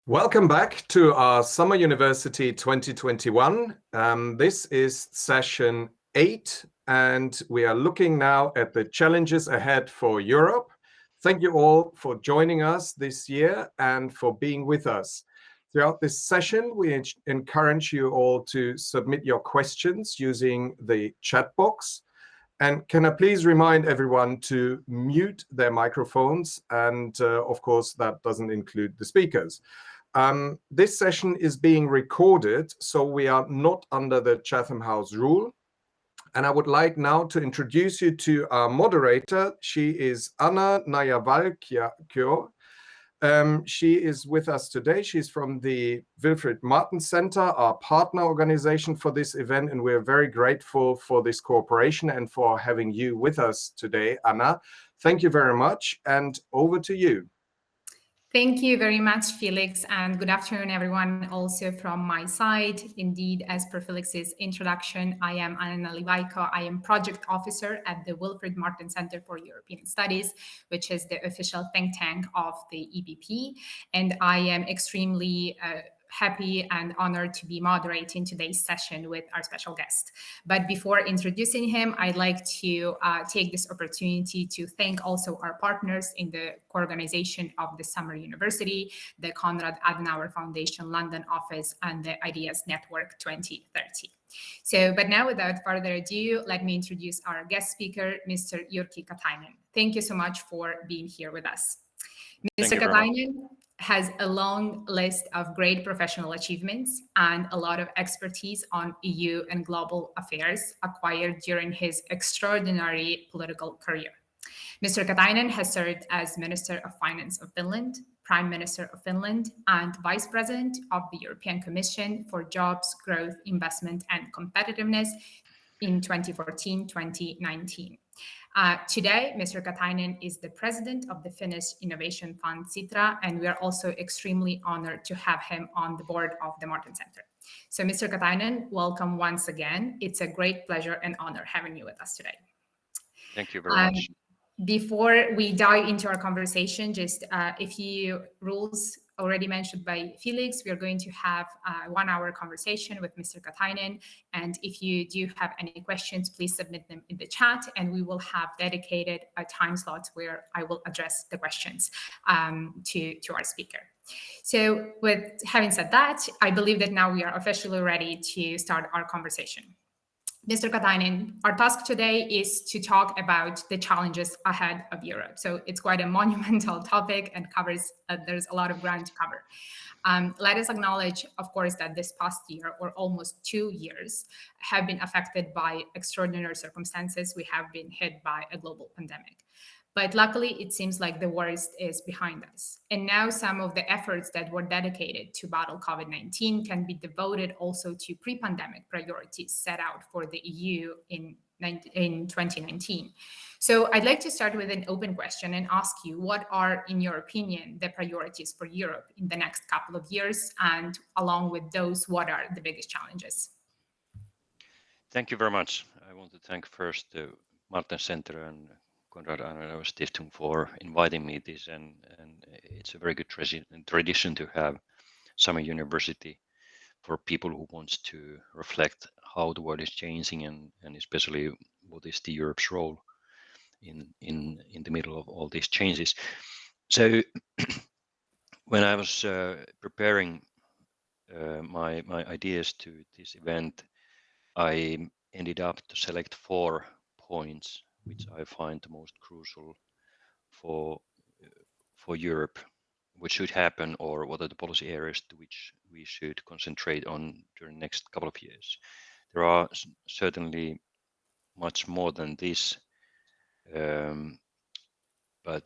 Welcome back to our Summer University 2021. This is session 8, and we are looking now at the challenges ahead for Europe. Thank you all for joining us this year and for being with us. Throughout this session, we encourage you all to submit your questions using the chat box. And can I please remind everyone to mute their microphones? And of course, that doesn't include the speakers. This session is being recorded, so we are not under the Chatham House rule. And I would like now to introduce you to our moderator. She is Nalyvayko. She is with us today. She's from the Wilfried Martens Center, our partner organization for this event, and we're very grateful for this cooperation and for having you with us today, Anna. Thank you very much, and over to you. Thank you very much, Felix, and good afternoon, everyone, also from my side. Indeed, as per Felix's introduction, I am Anna Nalyvayko. I am Project Officer at the Wilfried Martens Center for European Studies, which is the official think tank of the EBP, and I am extremely happy and honored to be moderating today's session with our special guest. But before introducing him, I'd like to take this opportunity to thank also our partners in the co-organization of the Summer University, the Konrad Adenauer Foundation London office, and the Ideas Network 2030. But now, without further ado, let me introduce our guest speaker, Mr. Jyrki Katainen. Thank you so much for being here with us. Mr. Katainen has a long list of great professional achievements and a lot of expertise on EU and global affairs acquired during his extraordinary political career. Mr. Katainen has served as Minister of Finance of Finland, Prime Minister of Finland, and Vice President of the European Commission for Jobs, Growth, Investment and Competitiveness in 2014-2019. Today, Mr. Katainen is the president of the Finnish innovation fund Sitra, and we are also extremely honored to have him on the board of the Martens Center. So, Mr. Katainen, welcome once again. It's a great pleasure and honor having you with us today. Thank you very much. Before we dive into our conversation, just a few rules already mentioned by Felix. We are going to have a 1-hour conversation with Mr. Katainen. And if you do have any questions, please submit them in the chat, and we will have dedicated time slots where I will address the questions to our speaker. So with having said that, I believe that now we are officially ready to start our conversation. Mr. Katainen, our task today is to talk about the challenges ahead of Europe. So it's quite a monumental topic and covers, there's a lot of ground to cover. Let us acknowledge, of course, that this past year, or almost 2 years, have been affected by extraordinary circumstances. We have been hit by a global pandemic. But luckily, it seems like the worst is behind us. And now some of the efforts that were dedicated to battle COVID-19 can be devoted also to pre-pandemic priorities set out for the EU in 2019. So I'd like to start with an open question and ask you, what are, in your opinion, the priorities for Europe in the next couple of years? And along with those, what are the biggest challenges? Thank you very much. I want to thank first the Martens Center and Konrad Adenauer Stiftung for inviting me this, and it's a very good tradition to have Summer University for people who wants to reflect how the world is changing and especially what is the Europe's role in the middle of all these changes. So when I was preparing my ideas to this event, I ended up to select 4 points which I find the most crucial for Europe, what should happen, or what are the policy areas to which we should concentrate on during the next couple of years. There are certainly much more than this, but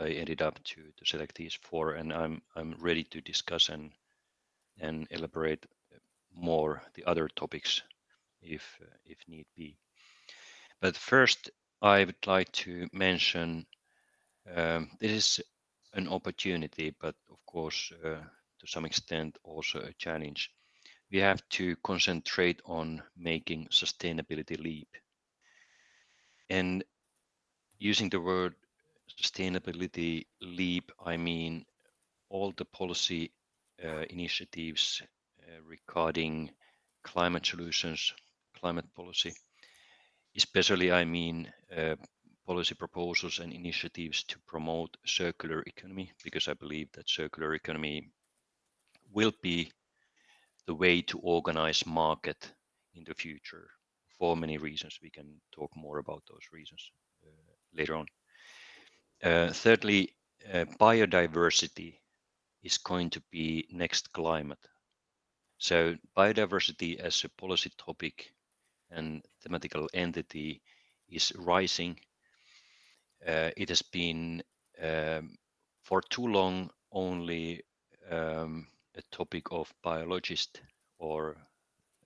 I ended up to select these 4, and I'm ready to discuss and elaborate more the other topics if need be. But first, I would like to mention this is an opportunity, but of course, to some extent, also a challenge. We have to concentrate on making sustainability leap. And using the word sustainability leap, I mean all the policy initiatives regarding climate solutions, climate policy. Especially, I mean policy proposals and initiatives to promote circular economy, because I believe that circular economy will be the way to organize market in the future for many reasons. We can talk more about those reasons later on. Thirdly, biodiversity is going to be next climate. So biodiversity as a policy topic and thematical entity is rising. It has been for too long only a topic of biologists or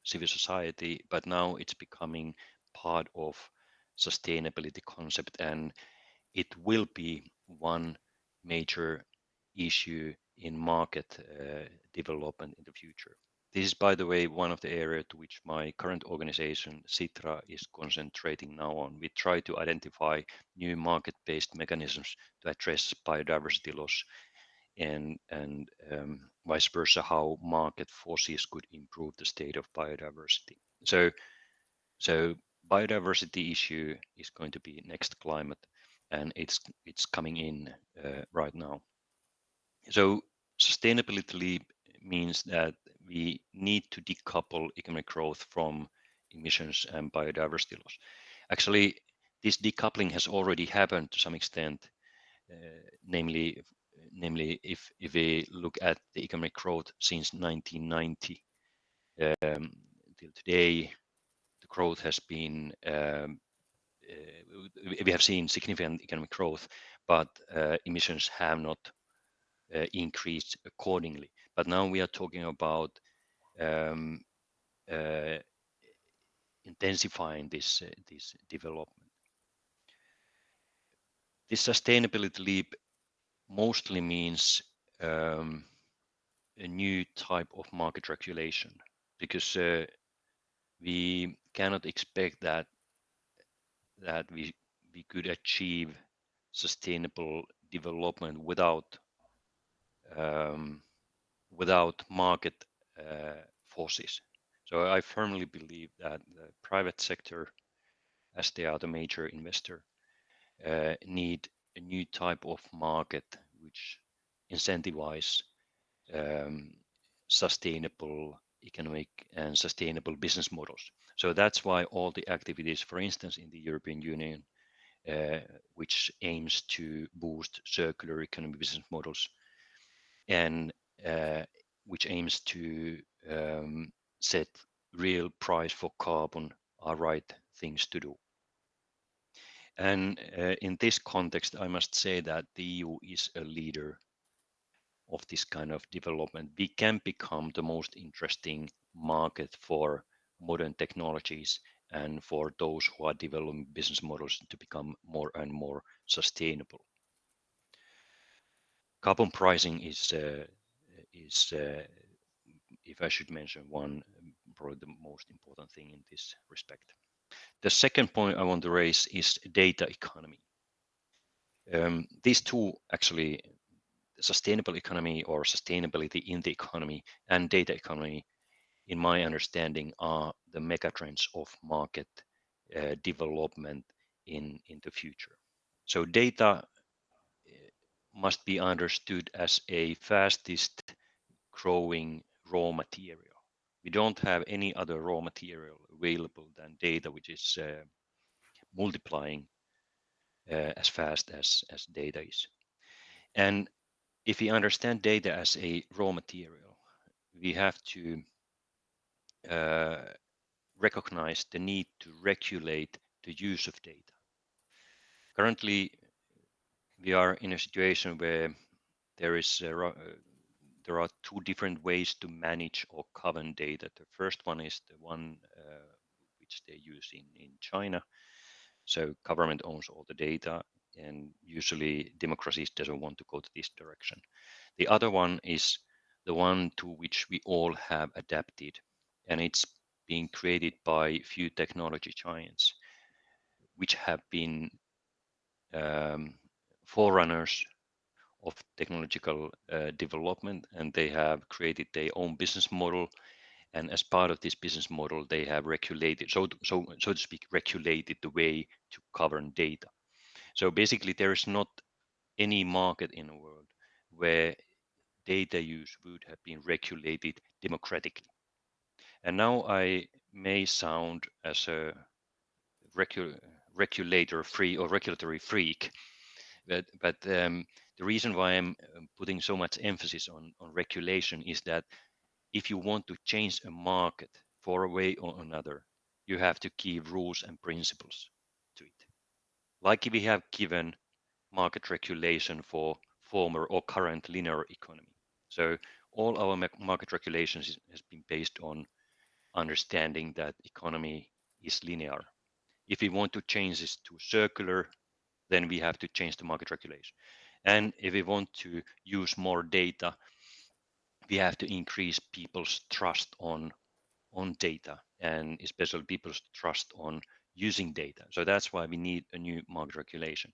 civil society, but now it's becoming part of sustainability concept, and it will be one major issue in market development in the future. This is, by the way, one of the areas to which my current organization, Sitra, is concentrating now on. We try to identify new market-based mechanisms to address biodiversity loss and vice versa, how market forces could improve the state of biodiversity. So biodiversity issue is going to be next climate, and it's coming in right now. So sustainability means that we need to decouple economic growth from emissions and biodiversity loss. Actually, this decoupling has already happened to some extent, namely if we look at the economic growth since 1990 till today, the growth has been we have seen significant economic growth, but emissions have not increased accordingly. But now we are talking about intensifying this development. This sustainability leap mostly means a new type of market regulation, because we cannot expect that we could achieve sustainable development without market forces. So I firmly believe that the private sector, as they are the major investor, need a new type of market which incentivize sustainable economic and sustainable business models. So that's why all the activities, for instance, in the European Union, which aims to boost circular economy business models and which aims to set real price for carbon, are right things to do. And in this context, I must say that the EU is a leader of this kind of development. We can become the most interesting market for modern technologies and for those who are developing business models to become more and more sustainable. Carbon pricing is if I should mention one, probably the most important thing in this respect. The second point I want to raise is data economy. These two, actually, sustainable economy or sustainability in the economy and data economy, in my understanding, are the megatrends of market development in the future. So data must be understood as a fastest growing raw material. We don't have any other raw material available than data, which is multiplying as fast as data is. And if we understand data as a raw material, we have to recognize the need to regulate the use of data. Currently, we are in a situation where there are two different ways to manage or govern data. The first one is the one which they use in China. So government owns all the data, and usually democracies doesn't want to go to this direction. The other one is the one to which we all have adapted, and it's being created by few technology giants, which have been forerunners of technological development, and they have created their own business model. And as part of this business model, they have regulated, so to speak, regulated the way to govern data. So basically, there is not any market in the world where data use would have been regulated democratically. And now I may sound as a regulator free or regulatory freak, but the reason why I'm putting so much emphasis on regulation is that if you want to change a market for a way or another, you have to give rules and principles to it. Like we have given market regulation for former or current linear economy. So all our market regulations has been based on understanding that economy is linear. If we want to change this to circular, then we have to change the market regulation. And if we want to use more data, we have to increase people's trust on data, and especially people's trust on using data. So that's why we need a new market regulation.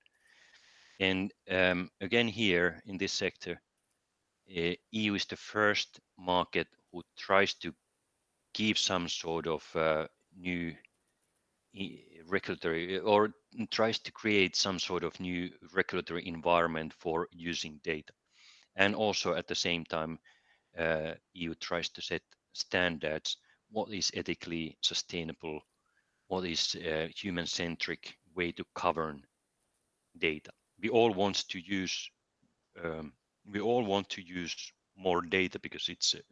And again, here in this sector, EU is the first market who tries to give some sort of new regulatory, or tries to create some sort of new regulatory environment for using data. And also at the same time, EU tries to set standards, what is ethically sustainable, what is a human-centric way to govern data. We all want to use more data because it's a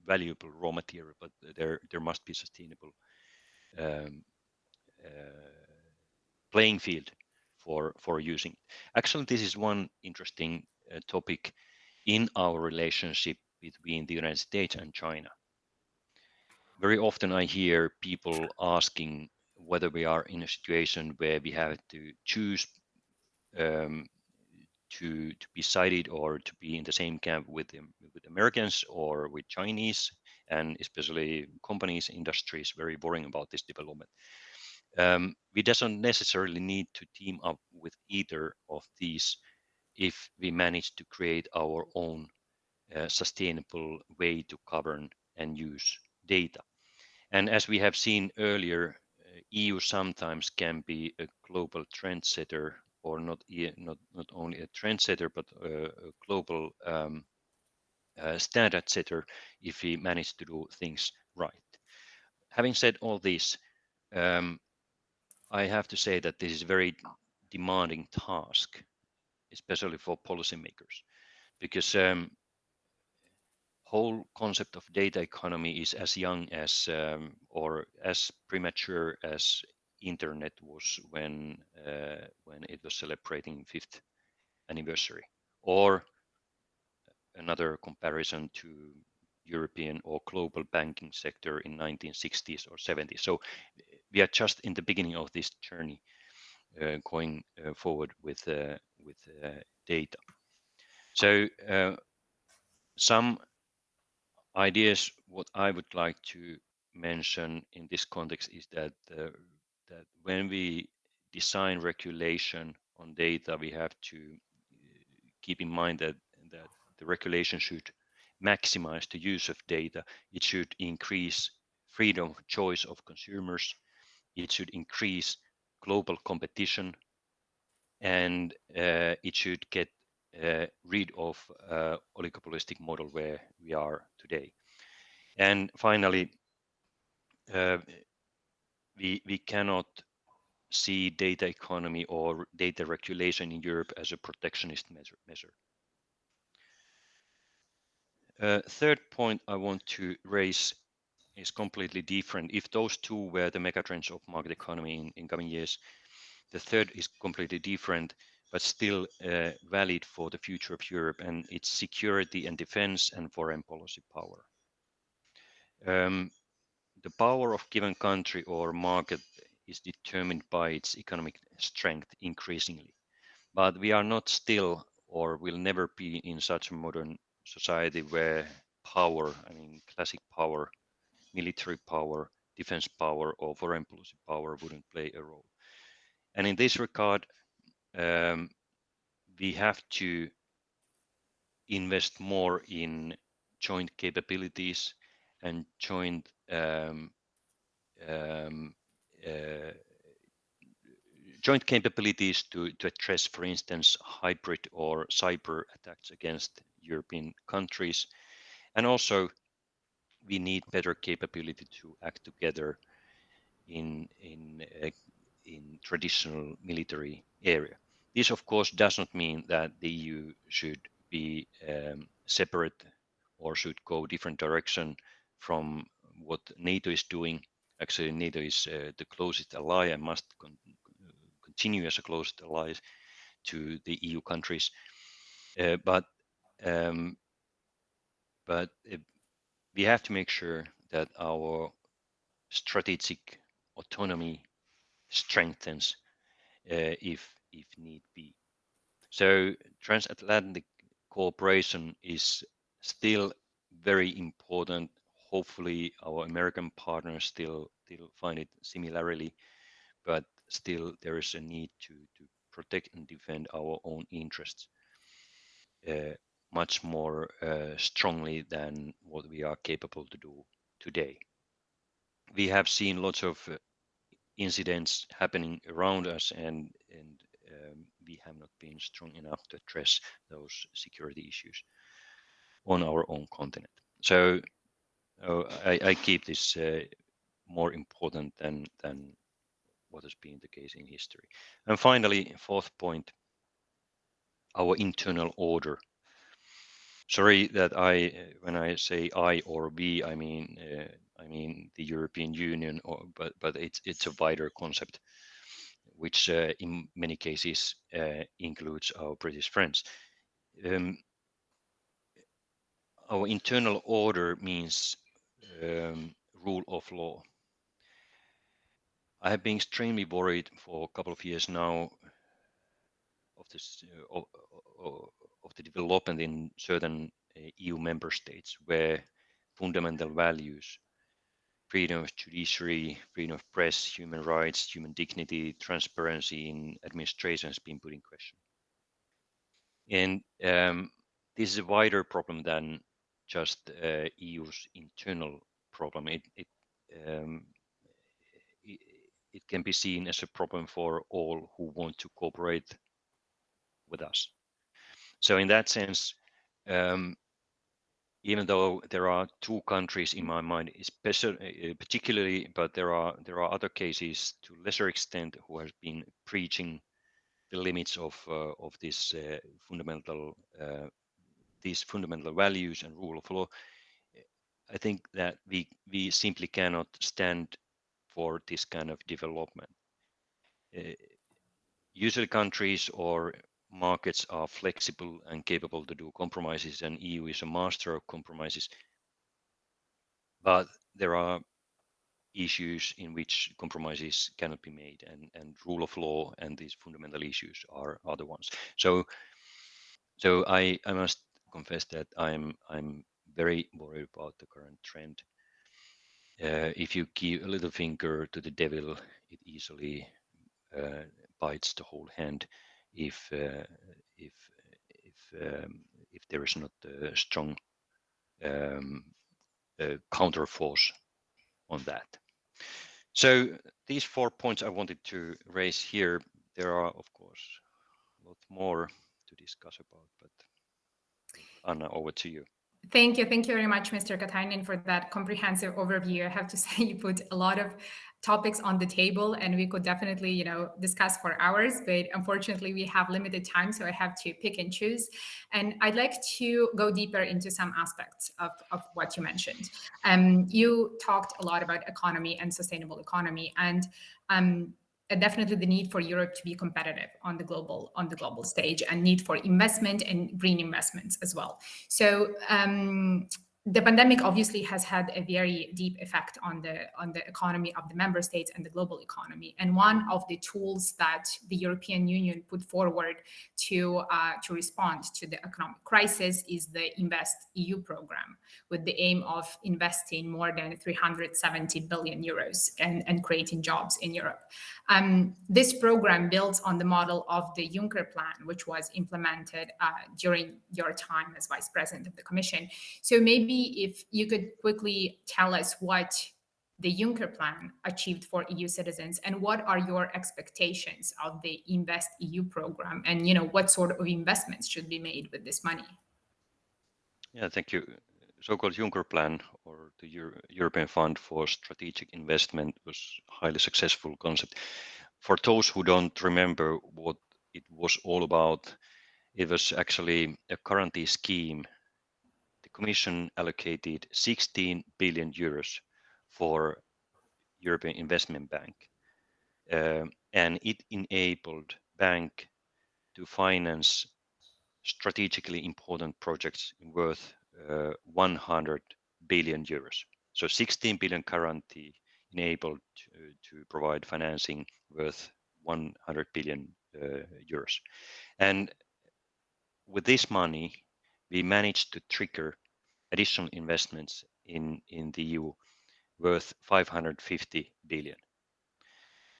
valuable raw material, but there must be sustainable um, playing field for using it. Actually, this is one interesting topic in our relationship between the United States and China. Very often I hear people asking whether we are in a situation where we have to choose to be sided or to be in the same camp with Americans or with Chinese, and especially companies, industries, very worrying about this development. We doesn't necessarily need to team up with either of these if we manage to create our own sustainable way to govern and use data. And as we have seen earlier, EU sometimes can be a global trendsetter, or not only a trendsetter, but a global standard setter if we manage to do things right. Having said all this, I have to say that this is a very demanding task, especially for policymakers, because whole concept of data economy is as young as or as premature as internet was when it was celebrating 5th anniversary, or another comparison to European or global banking sector in 1960s or 70s. So we are just in the beginning of this journey going forward with data. So some ideas what I would like to mention in this context is that that when we design regulation on data, we have to keep in mind that the regulation should maximize the use of data. It should increase freedom of choice of consumers. It should increase global competition, and it should get rid of oligopolistic model where we are today. And finally, we cannot see data economy or data regulation in Europe as a protectionist measure. Third point I want to raise is completely different. If those two were the megatrends of market economy in coming years, the third is completely different, but still valid for the future of Europe, and it's security and defense and foreign policy power. The power of given country or market is determined by its economic strength increasingly, but we are not still or will never be in such a modern society where power, I mean classic power, military power, defense power, or foreign policy power wouldn't play a role. And in this regard, we have to invest more in joint capabilities and joint capabilities to address, for instance, hybrid or cyber attacks against European countries. And also, we need better capability to act together in traditional military area. This, of course, does not mean that the EU should be separate or should go different direction from what NATO is doing. Actually, NATO is the closest ally and must continue as a closest ally to the EU countries. But we have to make sure that our strategic autonomy strengthens if need be. So transatlantic cooperation is still very important. Hopefully our American partners still find it similarly, but still there is a need to protect and defend our own interests much more strongly than what we are capable to do today. We have seen lots of incidents happening around us, and we have not been strong enough to address those security issues on our own continent. So I keep this more important than what has been the case in history. And finally, fourth point, our internal order. Sorry that when I say I or we, I mean the European Union, but it's a wider concept, which in many cases includes our British friends. Our internal order means rule of law. I have been extremely worried for a couple of years now of this of the development in certain EU member states where fundamental values, freedom of judiciary, freedom of press, human rights, human dignity, transparency in administration has been put in question. And this is a wider problem than just EU's internal problem. It can be seen as a problem for all who want to cooperate with us. So in that sense, even though there are two countries in my mind, particularly, but there are other cases to lesser extent who have been breaching the limits of this these fundamental values and rule of law. I think that we simply cannot stand for this kind of development. Usually countries or markets are flexible and capable to do compromises, and EU is a master of compromises. But there are issues in which compromises cannot be made, and rule of law and these fundamental issues are the ones. So I must confess that I'm very worried about the current trend. If you give a little finger to the devil, it easily bites the whole hand if there is not a strong counter force on that. So these 4 points I wanted to raise here. There are, of course, a lot more to discuss about, but Anna, over to you. Thank you very much, Mr. Katainen, for that comprehensive overview. I have to say you put a lot of topics on the table, and we could definitely, discuss for hours, but unfortunately we have limited time, so I have to pick and choose. And I'd like to go deeper into some aspects of what you mentioned. You talked a lot about economy and sustainable economy, and definitely the need for Europe to be competitive on the global stage, and need for investment and green investments as well. So the pandemic obviously has had a very deep effect on the economy of the member states and the global economy. And one of the tools that the European Union put forward to respond to the economic crisis is the Invest EU program, with the aim of investing more than 370 billion euros and creating jobs in Europe. This program builds on the model of the Juncker plan, which was implemented during your time as Vice President of the Commission. So maybe if you could quickly tell us what the Juncker plan achieved for EU citizens, and what are your expectations of the Invest EU program, and what sort of investments should be made with this money? Yeah, thank you. So-called Juncker plan, or the European Fund for Strategic Investment, was a highly successful concept. For those who don't remember what it was all about, it was actually a guarantee scheme. The Commission allocated 16 billion euros for European Investment Bank, and it enabled bank to finance strategically important projects worth 100 billion euros. So 16 billion guarantee enabled to provide financing worth 100 billion euros. And with this money, we managed to trigger additional investments in the EU worth 550 billion.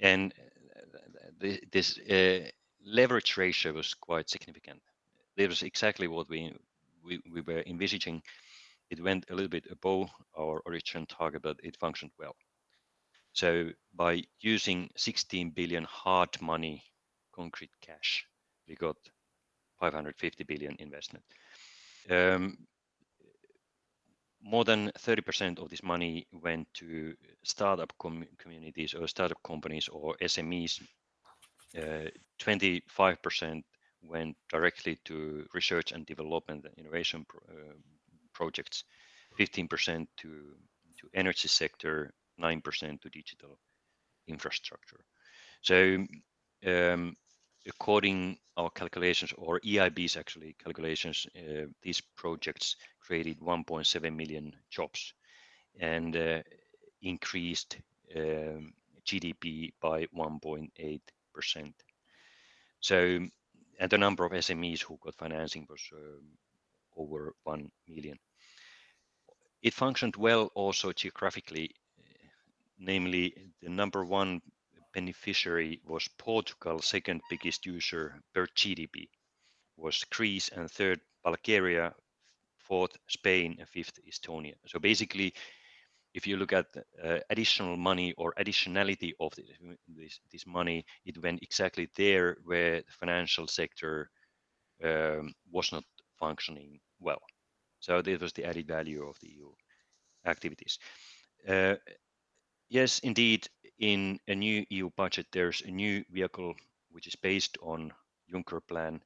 And this leverage ratio was quite significant. It was exactly what we were envisaging. It went a little bit above our original target, but it functioned well. So by using 16 billion hard money, concrete cash, we got 550 billion investment. More than 30% of this money went to startup communities or startup companies or SMEs. 25% went directly to research and development and innovation projects, 15% to energy sector, 9% to digital infrastructure. So according our calculations, or EIB's actually calculations, these projects created 1.7 million jobs and increased GDP by 1.8%. So, and the number of SMEs who got financing was over 1 million. It functioned well also geographically, namely the number one beneficiary was Portugal, second biggest user per GDP was Greece, and third Bulgaria, fourth Spain, and fifth Estonia. So basically, if you look at additional money or additionality of this money, it went exactly there where the financial sector was not functioning well. So this was the added value of the EU activities. Yes, indeed, in a new EU budget, there's a new vehicle which is based on Juncker plan.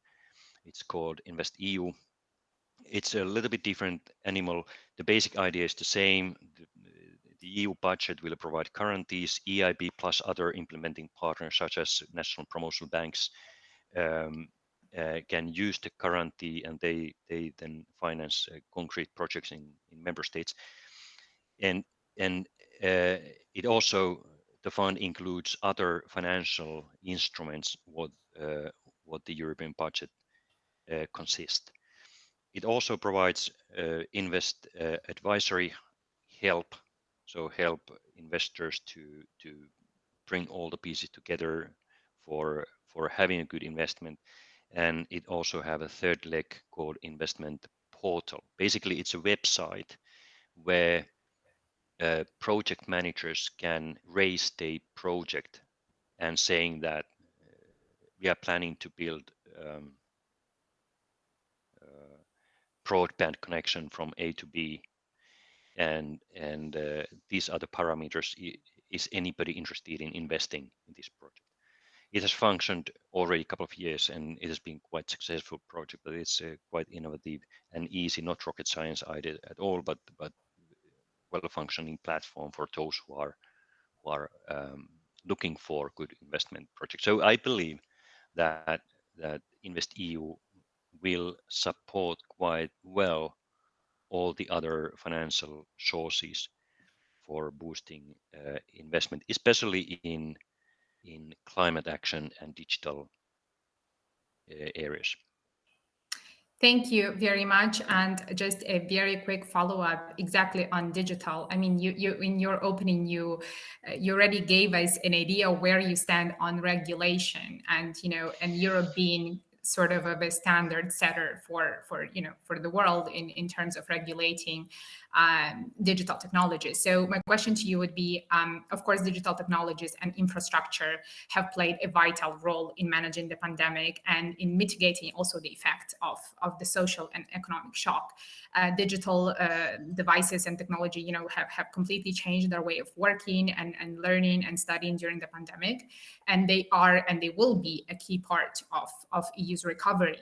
It's called Invest EU. It's a little bit different animal. The basic idea is the same. The EU budget will provide guarantees. EIB plus other implementing partners, such as national promotional banks, can use the guarantee, and they then finance concrete projects in member states. And it also, the fund includes other financial instruments what the European budget consists. It also provides invest advisory help, so help investors to bring all the pieces together for having a good investment. And it also have a third leg called investment portal. Basically, it's a website where project managers can raise their project and saying that we are planning to build broadband connection from A to B, and these are the parameters. Is anybody interested in investing in this project? It has functioned already a couple of years, and it has been quite successful project, but it's quite innovative and easy, not rocket science idea at all, but well-functioning platform for those who are looking for good investment projects. So I believe that Invest EU will support quite well all the other financial sources for boosting investment, especially in climate action and digital areas. Thank you very much. And just a very quick follow-up exactly on digital. I mean, you in your opening, you already gave us an idea where you stand on regulation, and and Europe being sort of a standard setter for the world in terms of regulating digital technologies. So my question to you would be, of course, digital technologies and infrastructure have played a vital role in managing the pandemic and in mitigating also the effect of the social and economic shock. Digital devices and technology, have completely changed their way of working and learning and studying during the pandemic, and they are and they will be a key part of EU's recovery.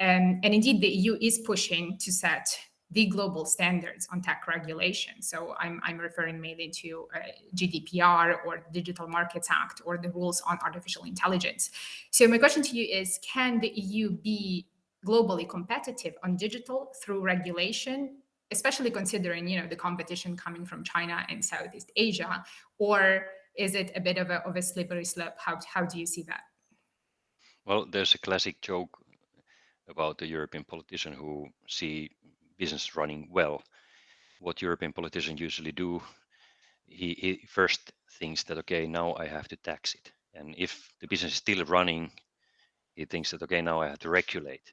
And indeed, the EU is pushing to set the global standards on tech regulation. So I'm referring mainly to GDPR or Digital Markets Act or the rules on artificial intelligence. So my question to you is, can the EU be globally competitive on digital through regulation, especially considering the competition coming from China and Southeast Asia, or is it a bit of a slippery slope? How do you see that? Well, there's a classic joke about the European politician who see business running well. What European politicians usually do, he first thinks that, okay, now I have to tax it. And if the business is still running, he thinks that, okay, now I have to regulate.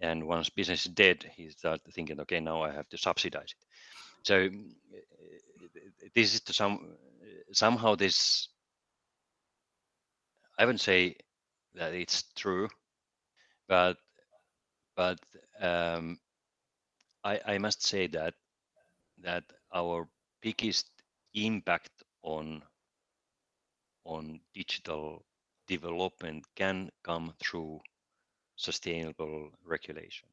And once business is dead, he starts thinking, okay, now I have to subsidize it. So this is somehow this, I wouldn't say that it's true, but I must say that our biggest impact on digital development can come through sustainable regulation.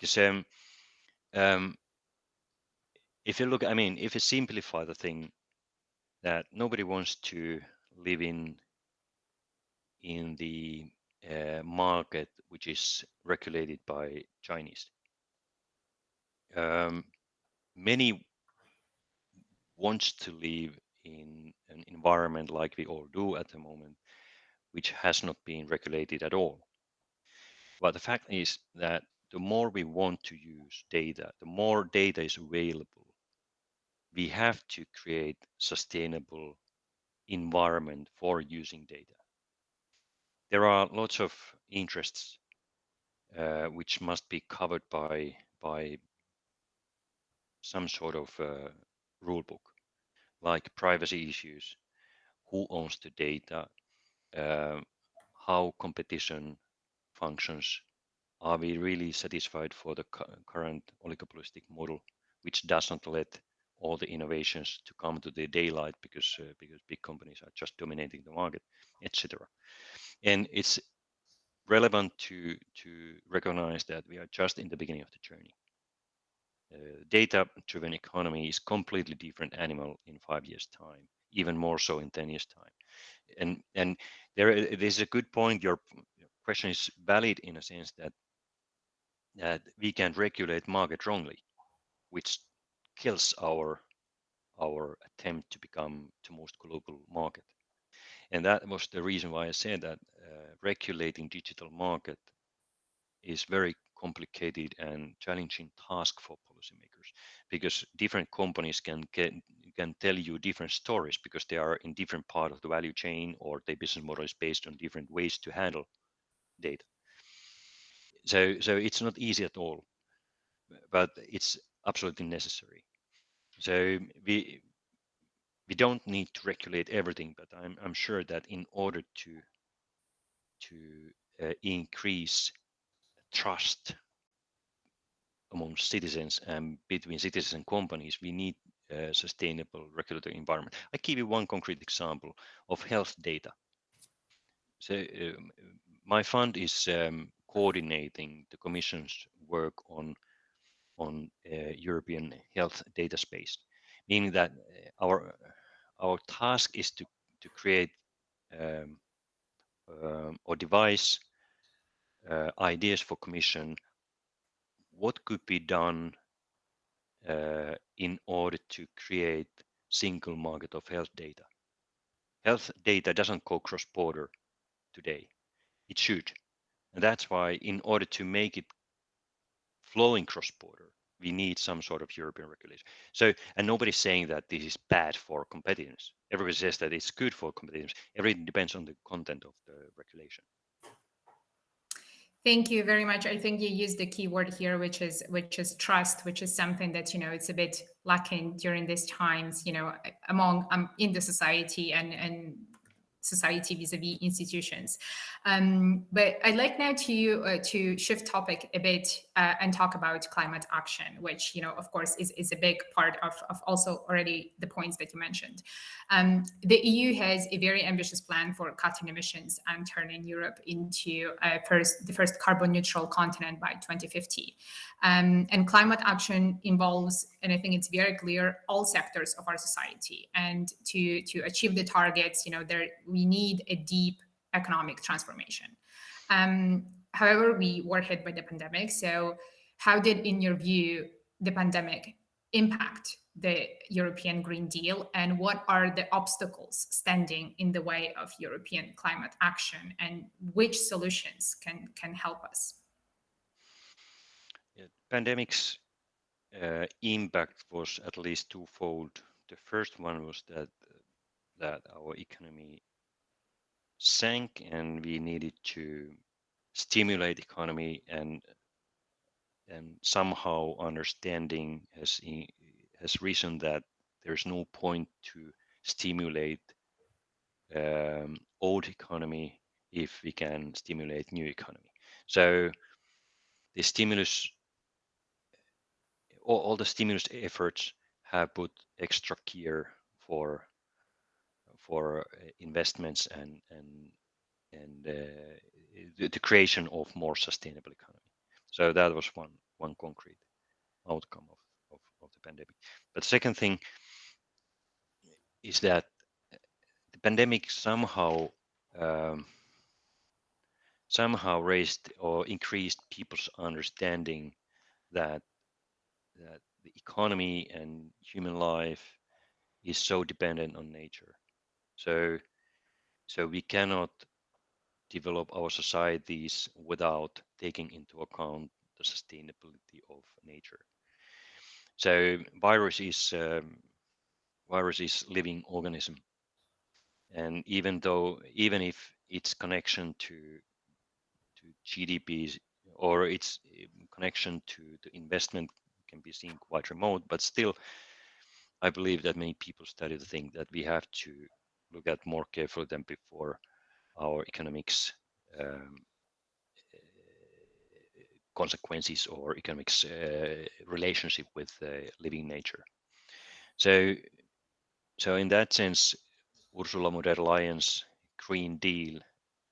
Because if you look, if you simplify the thing, that nobody wants to live in the market which is regulated by Chinese. Many wants to live in an environment like we all do at the moment, which has not been regulated at all. But the fact is that the more we want to use data, the more data is available. We have to create sustainable environment for using data. There are lots of interests which must be covered by some sort of rule book, like privacy issues, who owns the data, how competition functions. Are we really satisfied for the current oligopolistic model, which does not let all the innovations to come to the daylight because big companies are just dominating the market, etc. And it's relevant to recognize that we are just in the beginning of the journey. Data-driven economy is completely different animal in 5 years' time, even more so in 10 years' time. And there's a good point. Your question is valid in a sense that we can regulate market wrongly, which kills our attempt to become the most global market. And that was the reason why I said that regulating digital market is very complicated and challenging task for policymakers, because different companies can tell you different stories because they are in different part of the value chain, or their business model is based on different ways to handle data. So it's not easy at all, but it's absolutely necessary. So we don't need to regulate everything, but I'm sure that in order to increase trust among citizens and between citizens and companies, we need a sustainable regulatory environment. I give you one concrete example of health data. So my fund is coordinating the Commission's work on European health data space, meaning that our task is to create or devise ideas for Commission. What could be done in order to create single market of health data. Health data doesn't go cross-border today. It should. And that's why in order to make it flowing cross-border, we need some sort of European regulation. So, and nobody's saying that this is bad for competitiveness. Everybody says that it's good for competitiveness. Everything depends on the content of the regulation. Thank you very much. I think you used the key word here, which is trust, which is something that it's a bit lacking during these times, among in the society and society vis-a-vis institutions. But I'd like now to shift topic a bit and talk about climate action, which of course is a big part of also already the points that you mentioned. The EU has a very ambitious plan for cutting emissions and turning Europe into the first carbon neutral continent by 2050. And climate action involves, and I think it's very clear, all sectors of our society. And to achieve the targets, we need a deep economic transformation. However, we were hit by the pandemic. So how did, in your view, the pandemic impact the European Green Deal, and what are the obstacles standing in the way of European climate action, and which solutions can help us? Yeah, pandemic's impact was at least twofold. The first one was that our economy sank, and we needed to stimulate economy, and somehow understanding has risen that there's no point to stimulate old economy if we can stimulate new economy. So the stimulus, all the stimulus efforts have put extra gear for investments and the creation of more sustainable economy. So that was one concrete outcome of the pandemic. But second thing is that the pandemic somehow raised or increased people's understanding that the economy and human life is so dependent on nature. So we cannot develop our societies without taking into account the sustainability of nature. So virus is living organism, and even if its connection to GDP or its connection to the investment can be seen quite remote, but still, I believe that many people study the thing that we have to look at more carefully than before our economics consequences or economics relationship with living nature. So in that sense, Ursula von der Leyen's Green Deal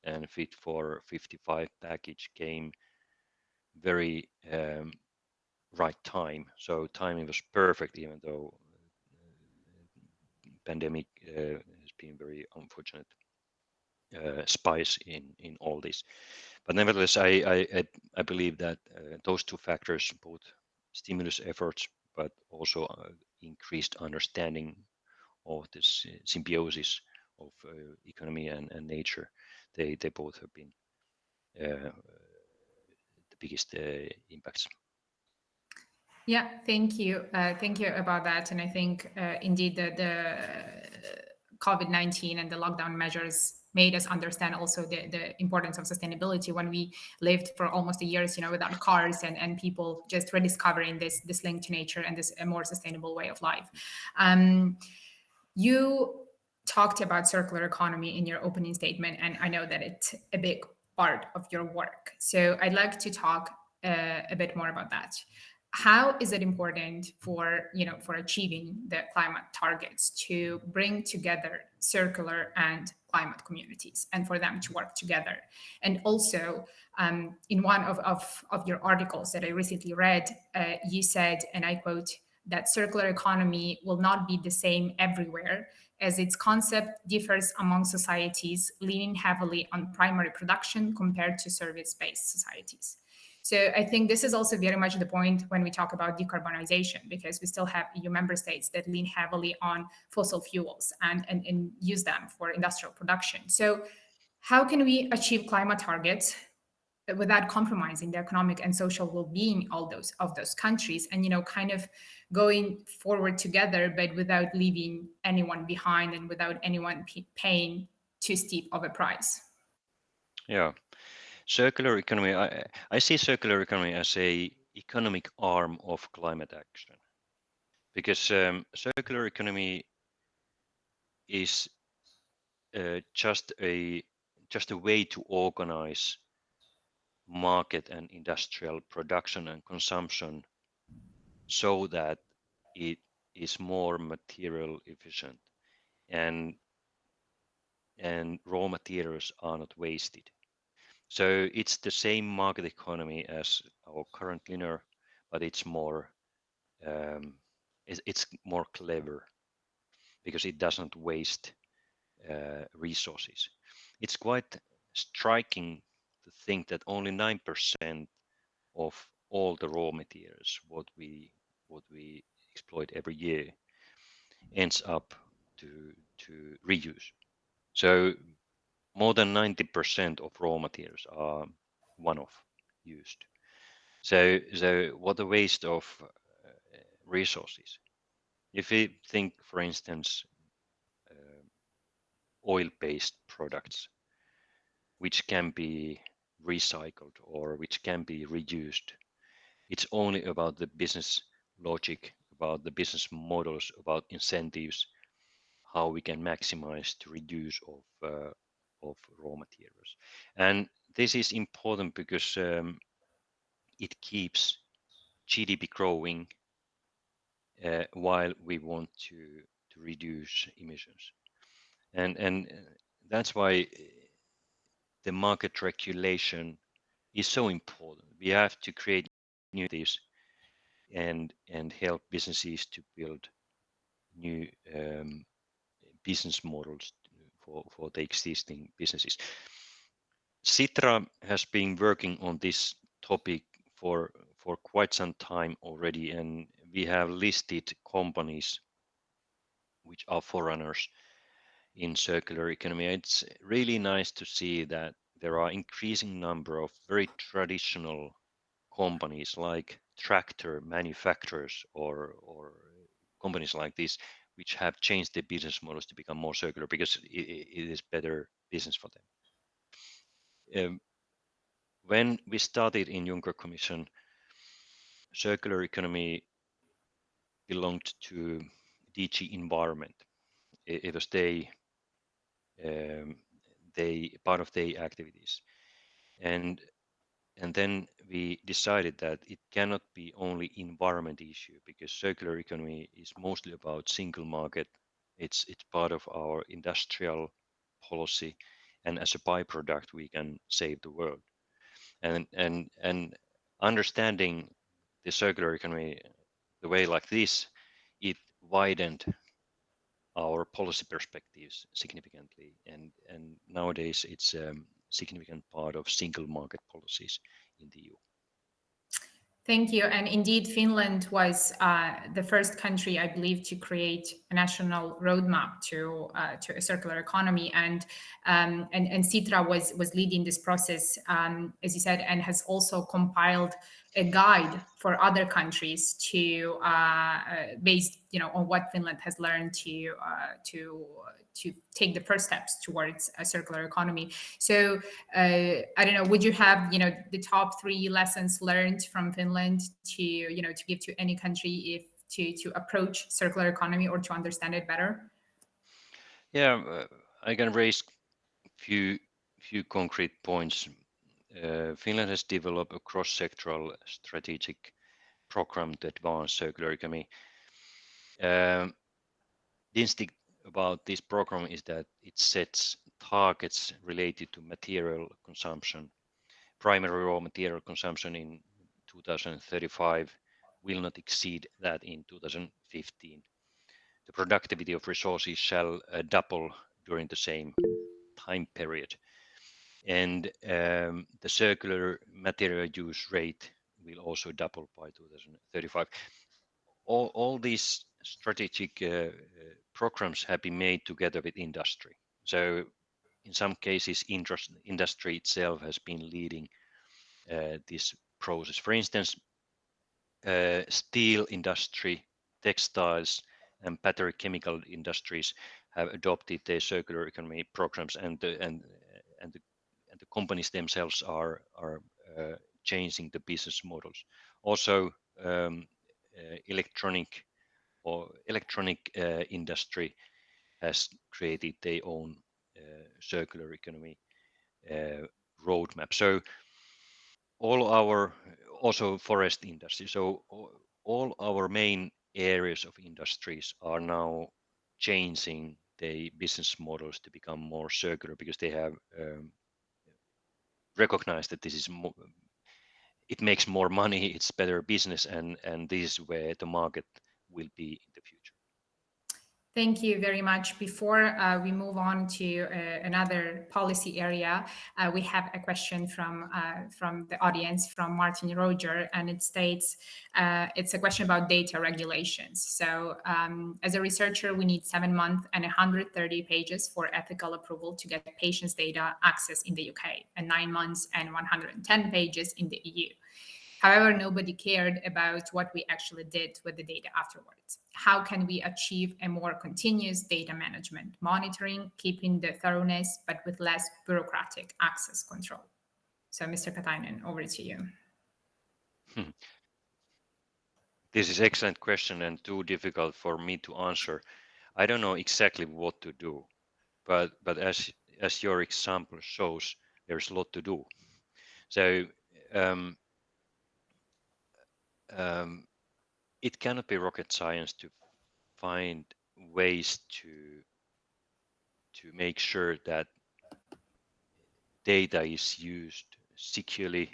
and Fit for 55 package came very right time. So timing was perfect, even though pandemic has been very unfortunate spice in all this. But nevertheless, I believe that those two factors, both stimulus efforts, but also increased understanding of this symbiosis of economy and nature, they both have been the biggest impacts. Yeah, thank you. Thank you about that. And I think indeed the COVID-19 and the lockdown measures made us understand also the importance of sustainability when we lived for almost a year, without cars and people just rediscovering this link to nature and this a more sustainable way of life. You talked about circular economy in your opening statement, and I know that it's a big part of your work. So I'd like to talk a bit more about that. How is it important for achieving the climate targets to bring together circular and climate communities and for them to work together? And also, in one of your articles that I recently read, you said, and I quote, that circular economy will not be the same everywhere, as its concept differs among societies, leaning heavily on primary production compared to service-based societies. So I think this is also very much the point when we talk about decarbonization, because we still have EU member states that lean heavily on fossil fuels and use them for industrial production. So how can we achieve climate targets without compromising the economic and social well-being of those countries, and kind of going forward together, but without leaving anyone behind and without anyone paying too steep of a price? Yeah, circular economy. I see circular economy as a economic arm of climate action, because circular economy is just a way to organize market and industrial production and consumption so that it is more material efficient and raw materials are not wasted. So it's the same market economy as our current linear, but it's more it's more clever because it doesn't waste resources. It's quite striking to think that only 9% of all the raw materials what we exploit every year ends up to reuse. So more than 90% of raw materials are one-off used. So what a waste of resources. If we think, for instance, oil-based products, which can be recycled or which can be reused, it's only about the business logic, about the business models, about incentives, how we can maximize the reduce of raw materials. And this is important because it keeps GDP growing while we want to reduce emissions. And that's why the market regulation is so important. We have to create new things and help businesses to build new business models for the existing businesses. Sitra has been working on this topic for quite some time already, and we have listed companies which are forerunners in circular economy. It's really nice to see that there are increasing number of very traditional companies like tractor manufacturers or companies like this, which have changed their business models to become more circular because it is better business for them. When we started in Juncker Commission, circular economy belonged to DG Environment. It was they part of their activities, and then we decided that it cannot be only environment issue because circular economy is mostly about single market. It's part of our industrial policy, and as a byproduct we can save the world. And understanding the circular economy the way like this, it widened our policy perspectives significantly, and nowadays it's a significant part of single market policies in the EU. Thank you. And indeed, Finland was the first country, I believe, to create a national roadmap to a circular economy. And Sitra was leading this process, as you said, and has also compiled a guide for other countries to based on what Finland has learned to take the first steps towards a circular economy. So I don't know, would you have the top 3 lessons learned from Finland to to give to any country if to approach circular economy or to understand it better? Yeah, I can raise few concrete points. Finland has developed a cross-sectoral strategic program to advance circular economy. The instinct about this program is that it sets targets related to material consumption. Primary raw material consumption in 2035 will not exceed that in 2015. The productivity of resources shall double during the same time period. And the circular material use rate will also double by 2035. All these strategic programs have been made together with industry. So in some cases, industry itself has been leading this process. For instance, steel industry, textiles, and battery chemical industries have adopted their circular economy programs, and the companies themselves are changing the business models. Also, electronic industry has created their own circular economy roadmap. So also forest industry. So all our main areas of industries are now changing their business models to become more circular because they have recognized that this is more, it makes more money, it's better business, and this is where the market will be in the future. Thank you very much. Before we move on to another policy area, we have a question from the audience, from Martin Roger, and it states, it's a question about data regulations. So as a researcher, we need 7 months and 130 pages for ethical approval to get patients' data access in the UK, and 9 months and 110 pages in the EU. However, nobody cared about what we actually did with the data afterwards. How can we achieve a more continuous data management, monitoring, keeping the thoroughness, but with less bureaucratic access control? So, Mr. Katainen, over to you. This is an excellent question and too difficult for me to answer. I don't know exactly what to do, but as your example shows, there's a lot to do. So it cannot be rocket science to find ways to make sure that data is used securely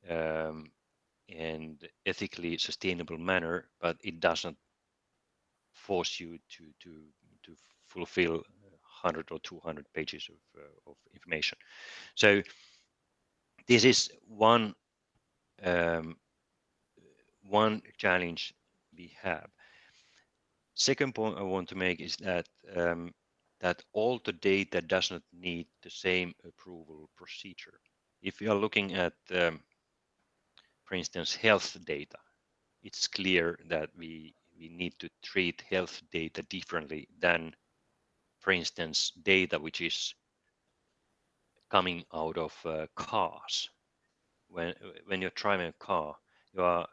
and ethically sustainable manner, but it doesn't force you to fulfill 100 or 200 pages of information. So this is one challenge we have. Second point I want to make is that that all the data does not need the same approval procedure. If you are looking at, for instance, health data, it's clear that we need to treat health data differently than, for instance, data which is coming out of cars. When you're driving a car, you are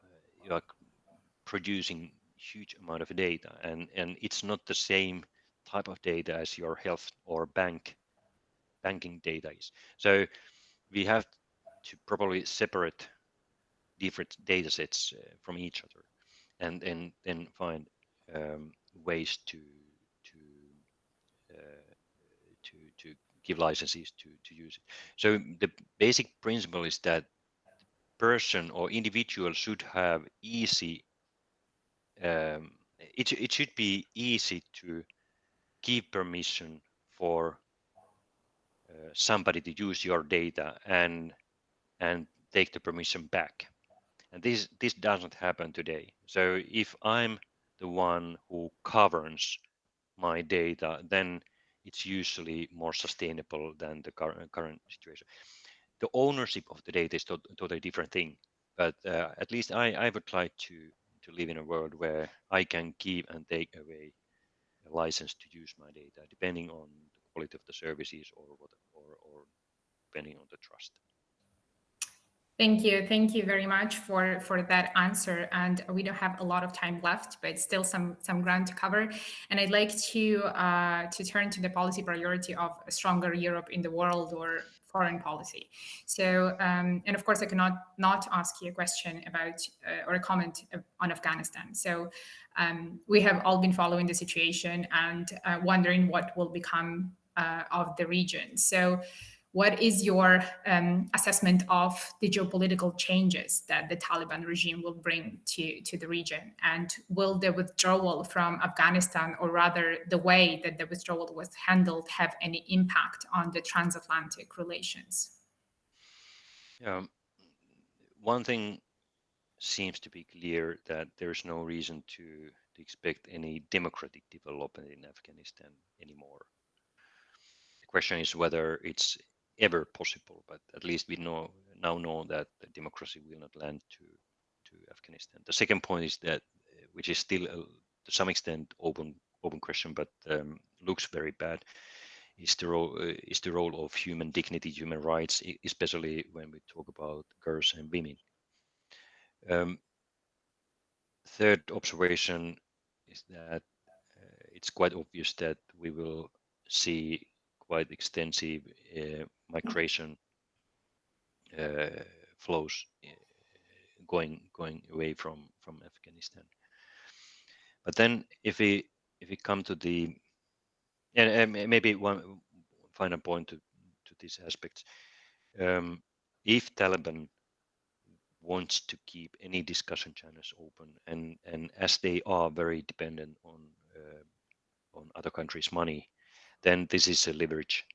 producing huge amount of data, and it's not the same type of data as your health or banking data is. So we have to probably separate different data sets from each other, and then find ways to give licenses to use it. So the basic principle is that person or individual should have easy. It should be easy to give permission for somebody to use your data and take the permission back. And this doesn't happen today. So if I'm the one who governs my data, then it's usually more sustainable than the current situation. The ownership of the data is totally different thing. But at least I would like to live in a world where I can give and take away a license to use my data, depending on the quality of the services or depending on the trust. Thank you very much for that answer. And we don't have a lot of time left, but still some ground to cover. And I'd like to turn to the policy priority of a stronger Europe in the world, or foreign policy. So, and of course, I cannot not ask you a question about or a comment on Afghanistan. So we have all been following the situation and wondering what will become of the region. So What is your assessment of the geopolitical changes that the Taliban regime will bring to the region? And will the withdrawal from Afghanistan, or rather the way that the withdrawal was handled, have any impact on the transatlantic relations? One thing seems to be clear, that there's no reason to expect any democratic development in Afghanistan anymore. The question is whether it's ever possible, but at least we now know that the democracy will not land to Afghanistan. The second point is that, which is still to some extent open question, but looks very bad, is the role of human dignity, human rights, especially when we talk about girls and women. Third observation is that it's quite obvious that we will see quite extensive migration flows going away from Afghanistan. But then if we come to the, and maybe one final point to these aspects, if Taliban wants to keep any discussion channels open, and as they are very dependent on other countries' money, then this is a leverage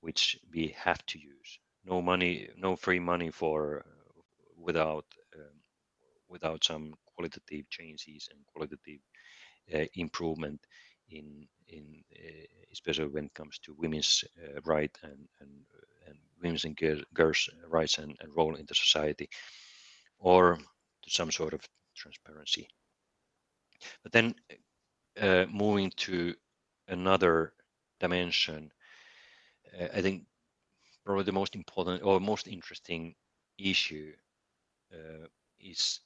which we have to use. No money, no free money for without some qualitative changes and qualitative improvement in especially when it comes to women's right and women's and girls' rights and role in the society, or to some sort of transparency. But then moving to another dimension, I think probably the most important or most interesting issue is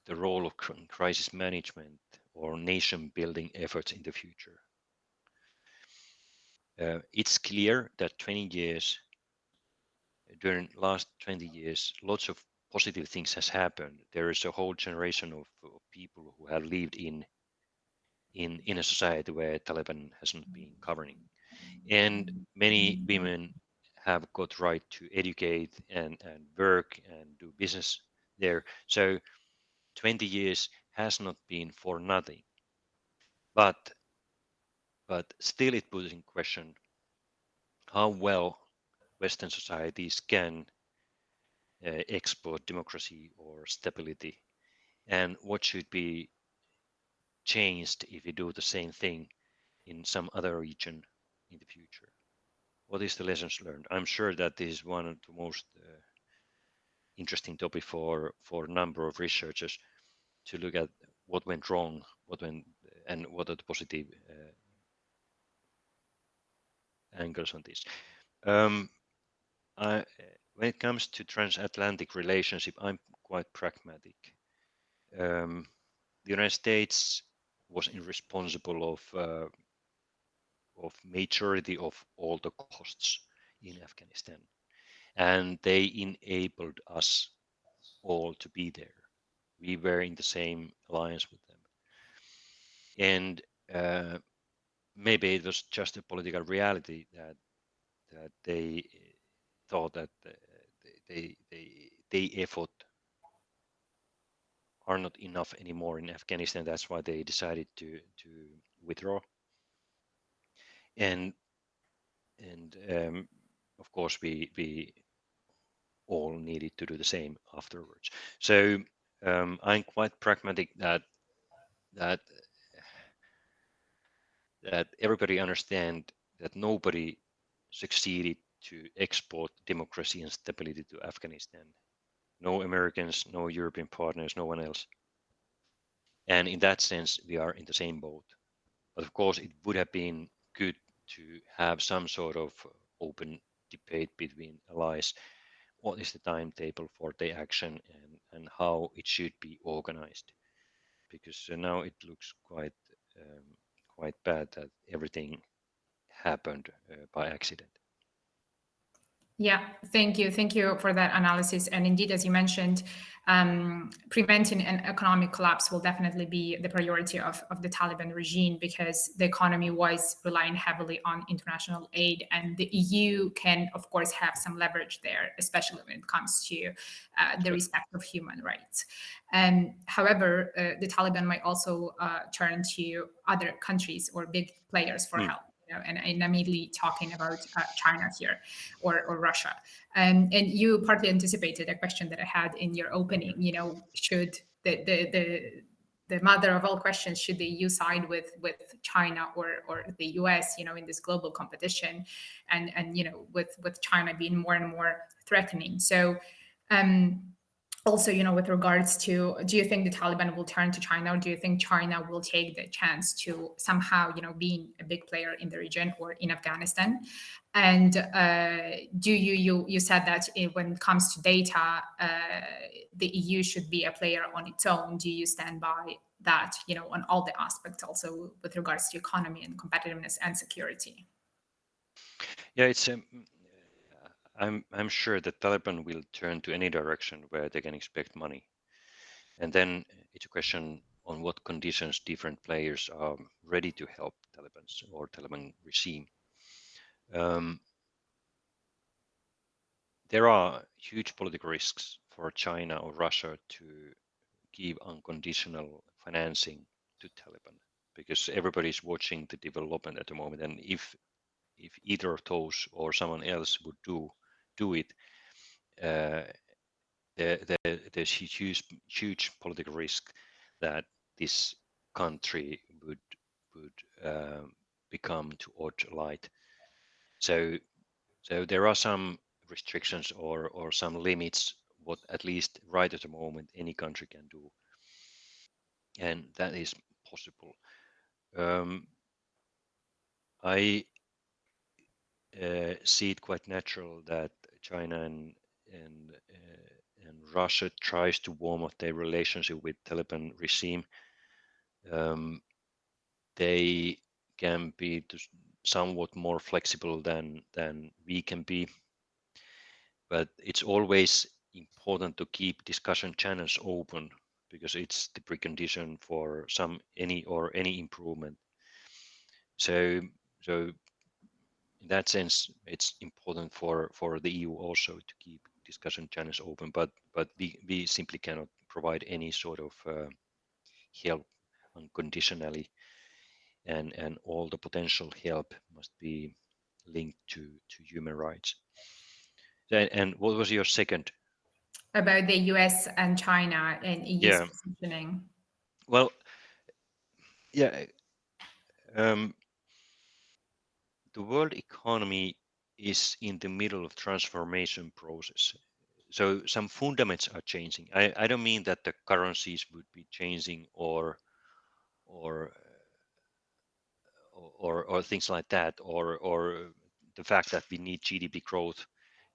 the role of crisis management or nation building efforts in the future. It's clear that during last 20 years, lots of positive things has happened. There is a whole generation of people who have lived in a society where Taliban hasn't been governing, and many women have got right to educate and work and do business there. So 20 years has not been for nothing, but still it puts in question how well Western societies can export democracy or stability, and what should be changed if we do the same thing in some other region in the future. What is the lessons learned? I'm sure that this is one of the most interesting topic for a number of researchers to look at what went wrong, and what are the positive angles on this. When it comes to transatlantic relationship, I'm quite pragmatic. The United States was responsible of majority of all the costs in Afghanistan, and they enabled us all to be there. We were in the same alliance with them, and maybe it was just a political reality that they thought that they effort are not enough anymore in Afghanistan. That's why they decided to withdraw, and of course we all needed to do the same afterwards. So I'm quite pragmatic that everybody understand that nobody succeeded to export democracy and stability to Afghanistan. No Americans, no European partners, no one else. And in that sense, we are in the same boat. But of course, it would have been good to have some sort of open debate between allies. What is the timetable for the action, and how it should be organized? Because now it looks quite bad that everything happened by accident. Yeah, thank you. Thank you for that analysis. And indeed, as you mentioned, preventing an economic collapse will definitely be the priority of the Taliban regime, because the economy was relying heavily on international aid. And the EU can, of course, have some leverage there, especially when it comes to the respect of human rights. However, the Taliban might also turn to other countries or big players for help. And I'm immediately talking about China here, or Russia. And you partly anticipated a question that I had in your opening. Should the mother of all questions, should the EU side with China or the US, in this global competition, and with China being more and more threatening. So also, with regards to, do you think the Taliban will turn to China, or do you think China will take the chance to somehow, being a big player in the region or in Afghanistan? And do you said that when it comes to data, the EU should be a player on its own. Do you stand by that, on all the aspects, also with regards to economy and competitiveness and security? Yeah, it's I'm sure that Taliban will turn to any direction where they can expect money. And then it's a question on what conditions different players are ready to help Taliban or Taliban regime. There are huge political risks for China or Russia to give unconditional financing to Taliban, because everybody is watching the development at the moment. And if either of those or someone else would do it, there's huge political risk that this country would become too odd-light. So there are some restrictions or some limits what at least right at the moment any country can do, and that is possible. I see it quite natural that China and Russia tries to warm up their relationship with Taliban regime. They can be somewhat more flexible than we can be, but it's always important to keep discussion channels open, because it's the precondition for any improvement. So in that sense, it's important for the EU also to keep discussion channels open, but we simply cannot provide any sort of help unconditionally, and all the potential help must be linked to human rights. And what was your second? About the US and China and EU's positioning. Well, yeah. The world economy is in the middle of transformation process. So some fundamentals are changing. I don't mean that the currencies would be changing or things like that, or the fact that we need GDP growth,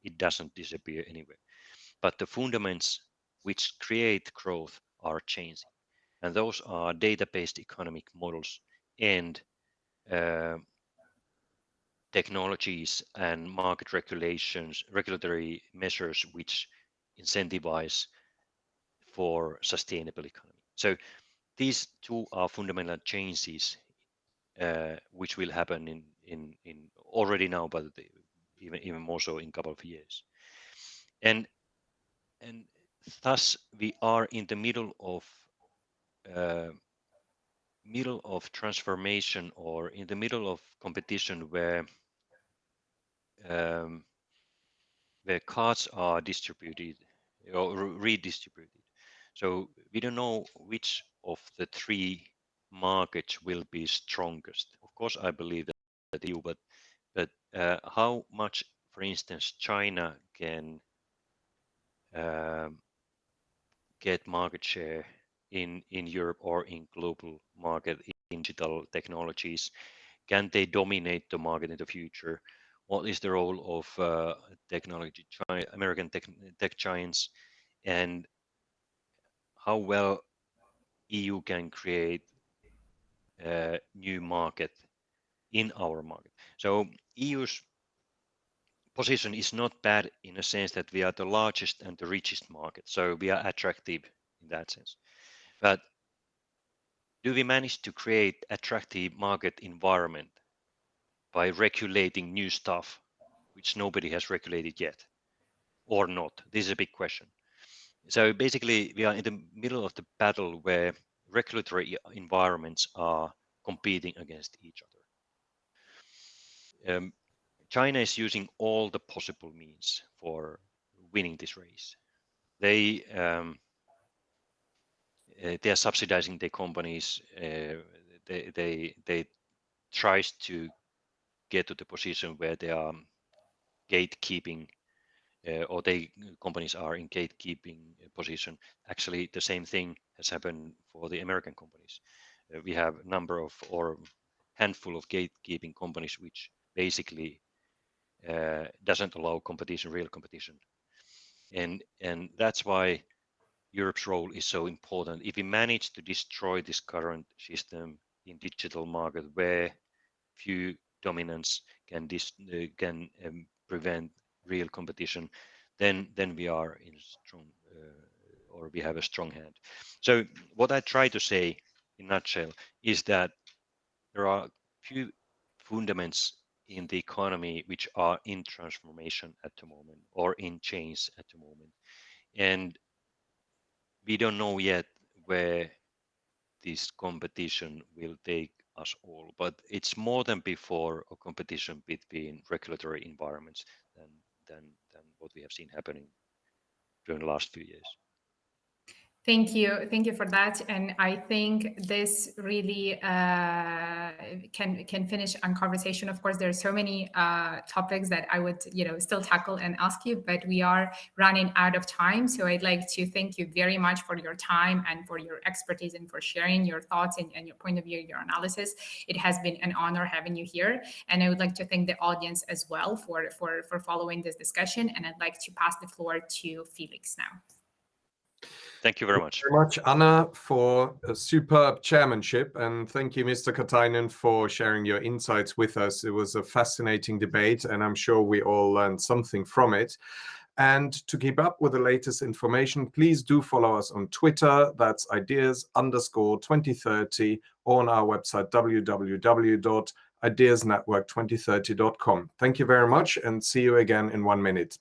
it doesn't disappear anyway. But the fundamentals which create growth are changing, and those are data-based economic models and technologies and market regulatory measures which incentivize for sustainable economy. So these two are fundamental changes which will happen in already now, but even more so in a couple of years. And thus we are in the middle of transformation, or in the middle of competition where cards are distributed or redistributed. So we don't know which of the three markets will be strongest. Of course, I believe that EU, but how much, for instance, China can get market share in Europe or in global market in digital technologies? Can they dominate the market in the future? What is the role of technology American tech giants, and how well EU can create a new market in our market? So EU's position is not bad in a sense that we are the largest and the richest market. So we are attractive in that sense. But do we manage to create attractive market environment by regulating new stuff, which nobody has regulated yet, or not? This is a big question. So basically, we are in the middle of the battle where regulatory environments are competing against each other. China is using all the possible means for winning this race. They are subsidizing their companies. They tries to get to the position where they are gatekeeping, or they companies are in gatekeeping position. Actually, the same thing has happened for the American companies. We have a number of or handful of gatekeeping companies which basically doesn't allow competition, real competition, and that's why Europe's role is so important. If we manage to destroy this current system in digital market where few dominants can prevent real competition, then we are in strong or we have a strong hand. So what I try to say in a nutshell is that there are few fundamentals in the economy which are in transformation at the moment or in change at the moment, and we don't know yet where this competition will take us all, but it's more than before a competition between regulatory environments than what we have seen happening during the last few years. Thank you for that, and I think this really can finish on conversation. Of course, there are so many topics that I would still tackle and ask you, but we are running out of time. So I'd like to thank you very much for your time and for your expertise and for sharing your thoughts and your point of view, your analysis. It has been an honor having you here, and I would like to thank the audience as well for following this discussion. And I'd like to pass the floor to Felix now. Thank you very much. Thank you very much, Anna, for a superb chairmanship, and thank you, Mr. Katainen, for sharing your insights with us. It was a fascinating debate, and I'm sure we all learned something from it. And to keep up with the latest information, please do follow us on Twitter. That's ideas_2030, or on our website, www.ideasnetwork2030.com. Thank you very much, and see you again in 1 minute.